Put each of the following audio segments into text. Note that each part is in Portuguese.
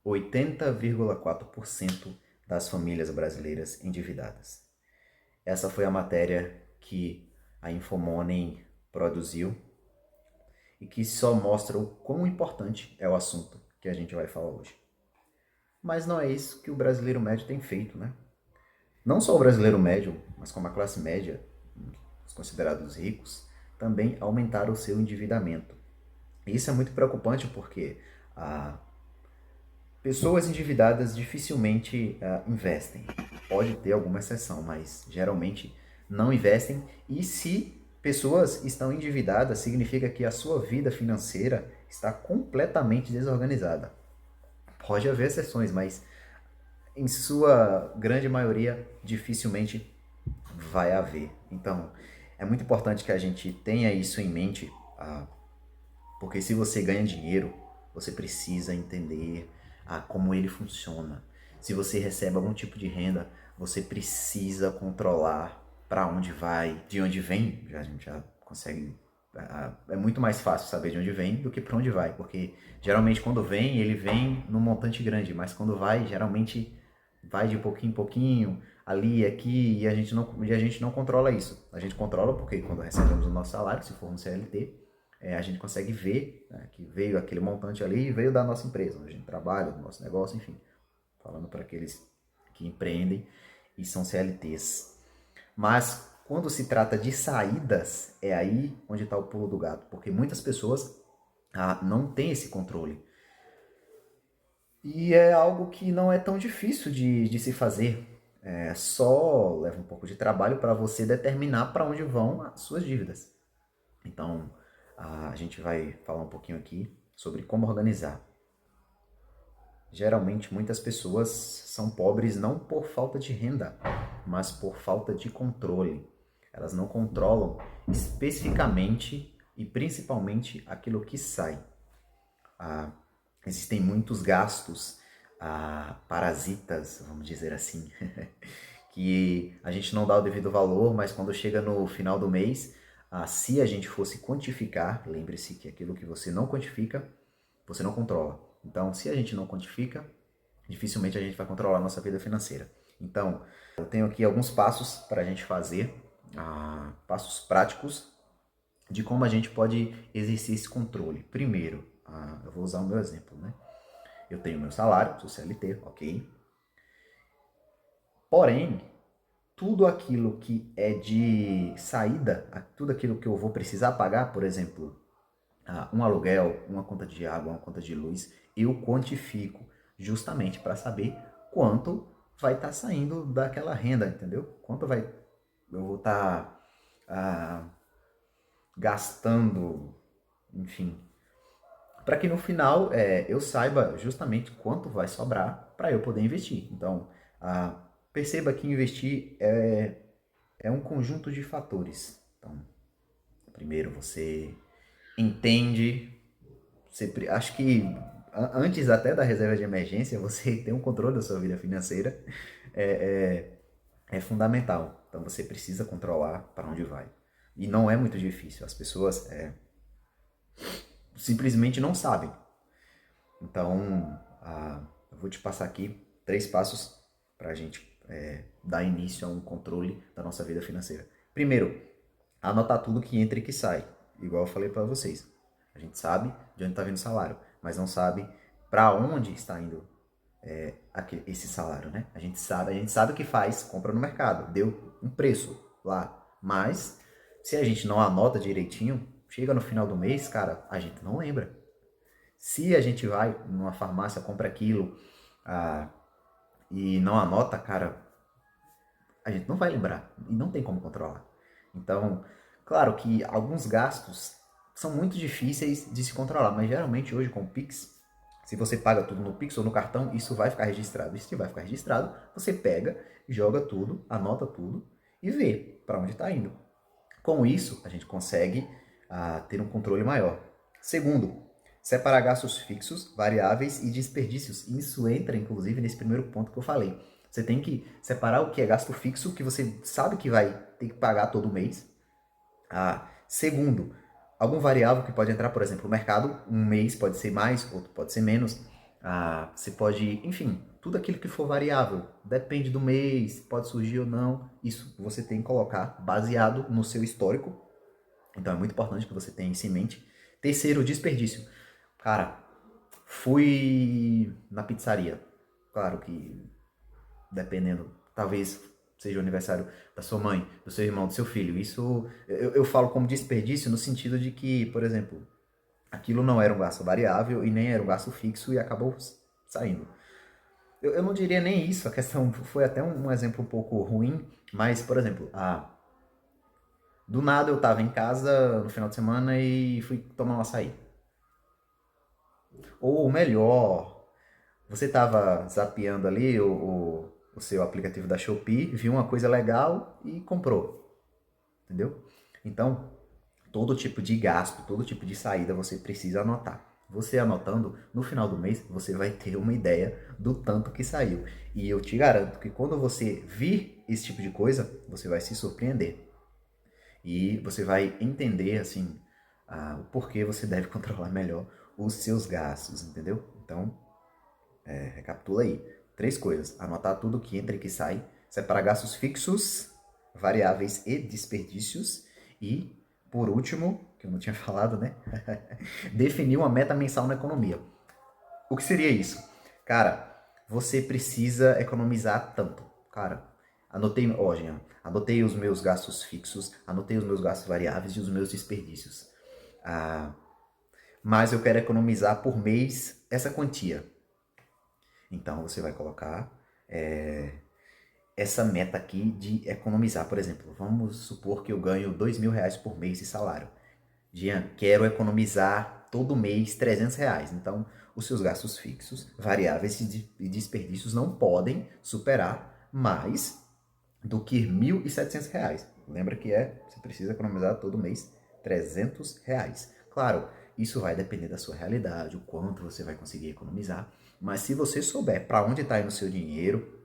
80,4% das famílias brasileiras endividadas. Essa foi a matéria que a Infomoney produziu e que só mostra o quão importante é o assunto que a gente vai falar hoje. Mas não é isso que o brasileiro médio tem feito, né? Não só o brasileiro médio, mas como a classe média, os considerados ricos, também aumentaram o seu endividamento. E isso é muito preocupante porque pessoas endividadas dificilmente investem. Pode ter alguma exceção, mas geralmente não investem. E se pessoas estão endividadas, significa que a sua vida financeira está completamente desorganizada. Pode haver exceções, mas em sua grande maioria dificilmente vai haver. Então, é muito importante que a gente tenha isso em mente, porque se você ganha dinheiro, você precisa entender como ele funciona. Se você recebe algum tipo de renda, você precisa controlar para onde vai, de onde vem. A gente já consegue. É muito mais fácil saber de onde vem do que para onde vai, porque geralmente quando vem, ele vem num montante grande, mas quando vai, geralmente vai de pouquinho em pouquinho, ali, aqui, e a gente não controla isso. A gente controla porque quando recebemos o nosso salário, se for um CLT, a gente consegue ver, né, que veio aquele montante ali e veio da nossa empresa, onde a gente trabalha, do nosso negócio, enfim. Falando para aqueles que empreendem e são CLTs. Mas quando se trata de saídas, é aí onde está o pulo do gato, porque muitas pessoas não têm esse controle. E é algo que não é tão difícil de se fazer. Só leva um pouco de trabalho para você determinar para onde vão as suas dívidas. Então, a gente vai falar um pouquinho aqui sobre como organizar. Geralmente, muitas pessoas são pobres não por falta de renda, mas por falta de controle. Elas não controlam especificamente e principalmente aquilo que sai. Existem muitos gastos parasitas, vamos dizer assim, que a gente não dá o devido valor, mas quando chega no final do mês, se a gente fosse quantificar, lembre-se que aquilo que você não quantifica, você não controla. Então, se a gente não quantifica, dificilmente a gente vai controlar a nossa vida financeira. Então, eu tenho aqui alguns passos para a gente fazer, passos práticos de como a gente pode exercer esse controle. Primeiro, eu vou usar o meu exemplo, né? Eu tenho meu salário, sou CLT, ok? Porém, tudo aquilo que é de saída, tudo aquilo que eu vou precisar pagar, por exemplo, um aluguel, uma conta de água, uma conta de luz, eu quantifico justamente para saber quanto vai estar saindo daquela renda, entendeu? Quanto eu vou estar gastando, enfim, para que no final eu saiba justamente quanto vai sobrar para eu poder investir. Então, perceba que investir é um conjunto de fatores. Então, primeiro você entende, acho que antes até da reserva de emergência, você ter um controle da sua vida financeira é fundamental. Então você precisa controlar para onde vai. E não é muito difícil. As pessoas simplesmente não sabem. Então, eu vou te passar aqui 3 passos para a gente dar início a um controle da nossa vida financeira. Primeiro, anotar tudo que entra e que sai. Igual eu falei para vocês. A gente sabe de onde está vindo o salário, mas não sabe para onde está indo esse salário, né? A gente sabe o que faz, compra no mercado, deu um preço lá, mas se a gente não anota direitinho, chega no final do mês, cara, a gente não lembra. Se a gente vai numa farmácia, compra aquilo e não anota, cara, a gente não vai lembrar e não tem como controlar. Então, claro que alguns gastos são muito difíceis de se controlar, mas geralmente hoje com o Pix, se você paga tudo no Pix ou no cartão, isso vai ficar registrado. E se vai ficar registrado, você pega, joga tudo, anota tudo e vê para onde está indo. Com isso, a gente consegue ter um controle maior. Segundo, separar gastos fixos, variáveis e desperdícios. Isso entra, inclusive, nesse primeiro ponto que eu falei. Você tem que separar o que é gasto fixo, que você sabe que vai ter que pagar todo mês. Segundo, algum variável que pode entrar, por exemplo, o mercado, um mês pode ser mais, outro pode ser menos. Você pode, enfim, tudo aquilo que for variável, depende do mês, pode surgir ou não, isso você tem que colocar baseado no seu histórico. Então é muito importante que você tenha isso em mente. Terceiro, desperdício. Cara, fui na pizzaria. Claro que dependendo, talvez seja o aniversário da sua mãe, do seu irmão, do seu filho. Isso eu falo como desperdício no sentido de que, por exemplo, aquilo não era um gasto variável e nem era um gasto fixo e acabou saindo. Eu não diria nem isso, a questão foi até um exemplo um pouco ruim, mas, por exemplo, do nada eu tava em casa no final de semana e fui tomar um açaí. Ou melhor, você tava zapeando ali o seu aplicativo da Shopee, viu uma coisa legal e comprou, entendeu? Então, todo tipo de gasto, todo tipo de saída você precisa anotar. Você anotando, no final do mês, você vai ter uma ideia do tanto que saiu. E eu te garanto que quando você vir esse tipo de coisa, você vai se surpreender. E você vai entender, assim, o porquê você deve controlar melhor os seus gastos, entendeu? Então, recapitula aí. 3 coisas. Anotar tudo que entra e que sai. Separar gastos fixos, variáveis e desperdícios. E, por último, que eu não tinha falado, né? Definir uma meta mensal na economia. O que seria isso? Cara, você precisa economizar tanto. Cara, anotei, ó, Jean, anotei os meus gastos fixos, anotei os meus gastos variáveis e os meus desperdícios. Ah, mas eu quero economizar por mês essa quantia. Então você vai colocar essa meta aqui de economizar. Por exemplo, vamos supor que eu ganho R$ 2.000 por mês de salário. Jean, quero economizar todo mês R$ 300. Então, os seus gastos fixos, variáveis e desperdícios não podem superar mais do que R$ 1.700. Lembra que você precisa economizar todo mês R$ 300. Claro, isso vai depender da sua realidade, o quanto você vai conseguir economizar. Mas se você souber para onde está indo o seu dinheiro,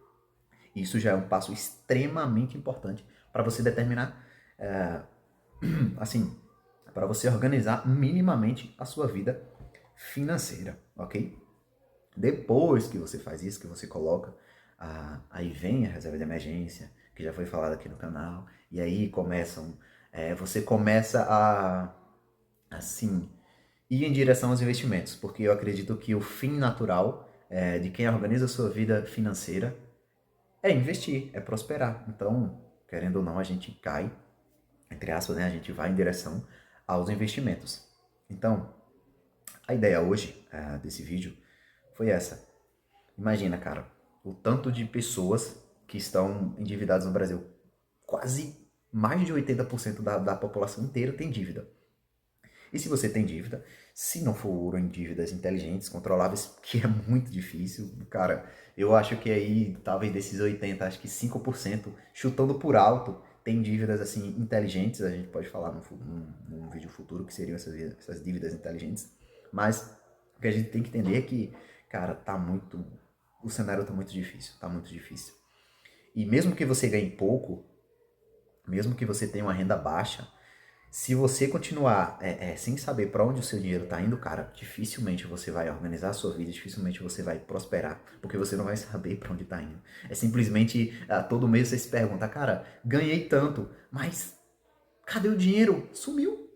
isso já é um passo extremamente importante para você determinar, assim, para você organizar minimamente a sua vida financeira, ok? Depois que você faz isso, que você coloca, aí vem a reserva de emergência, que já foi falado aqui no canal, e aí você começa assim, ir em direção aos investimentos, porque eu acredito que o fim natural de quem organiza a sua vida financeira é investir, é prosperar. Então, querendo ou não, a gente cai, entre aspas, né? A gente vai em direção aos investimentos. Então, a ideia hoje desse vídeo foi essa. Imagina, cara, o tanto de pessoas que estão endividadas no Brasil. Quase mais de 80% da população inteira tem dívida. E se você tem dívida, se não for em dívidas inteligentes, controláveis, que é muito difícil, cara, eu acho que aí, talvez desses 80, acho que 5%, chutando por alto, tem dívidas assim inteligentes, a gente pode falar num vídeo futuro que seriam essas dívidas inteligentes, mas o que a gente tem que entender é que, cara, o cenário tá muito difícil, tá muito difícil. E mesmo que você ganhe pouco, mesmo que você tenha uma renda baixa, se você continuar sem saber para onde o seu dinheiro está indo, cara, dificilmente você vai organizar a sua vida, dificilmente você vai prosperar, porque você não vai saber para onde está indo. É simplesmente, todo mês você se pergunta, cara, ganhei tanto, mas cadê o dinheiro? Sumiu.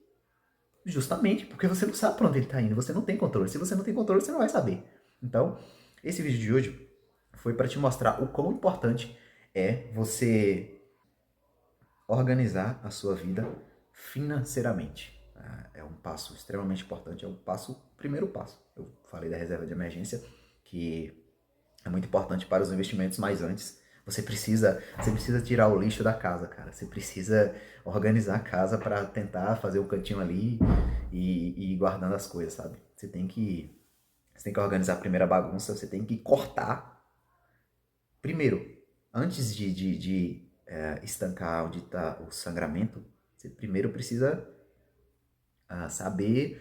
Justamente porque você não sabe para onde ele está indo, você não tem controle. Se você não tem controle, você não vai saber. Então, esse vídeo de hoje foi para te mostrar o quão importante é você organizar a sua vida financeiramente. É um passo extremamente importante, é o primeiro passo. Eu falei da reserva de emergência, que é muito importante para os investimentos, mas antes você precisa tirar o lixo da casa, cara. Você precisa organizar a casa para tentar fazer um cantinho ali e ir guardando as coisas, sabe? Você tem que organizar a primeira bagunça, você tem que cortar primeiro, antes de estancar onde está o sangramento, você primeiro precisa saber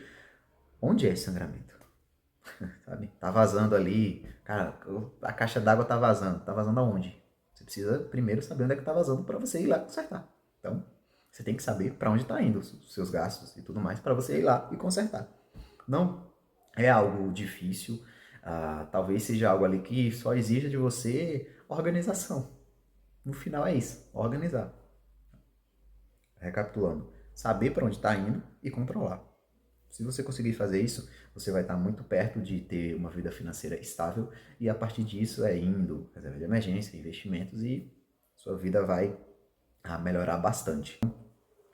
onde é esse sangramento, sabe? Tá vazando ali, cara, a caixa d'água tá vazando aonde? Você precisa primeiro saber onde é que tá vazando para você ir lá consertar. Então, você tem que saber para onde está indo os seus gastos e tudo mais para você ir lá e consertar. Não é algo difícil, Talvez seja algo ali que só exija de você organização. No final é isso, organizar. Recapitulando, saber para onde está indo e controlar. Se você conseguir fazer isso, você vai estar muito perto de ter uma vida financeira estável e a partir disso é indo, reserva de emergência, investimentos e sua vida vai melhorar bastante.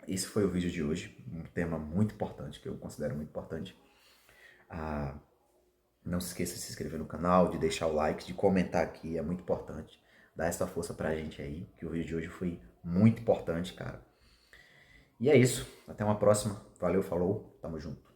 Esse foi o vídeo de hoje, um tema muito importante, que eu considero muito importante. Não se esqueça de se inscrever no canal, de deixar o like, de comentar aqui, é muito importante. Dá essa força pra gente aí, que o vídeo de hoje foi muito importante, cara. E é isso, até uma próxima. Valeu, falou, tamo junto.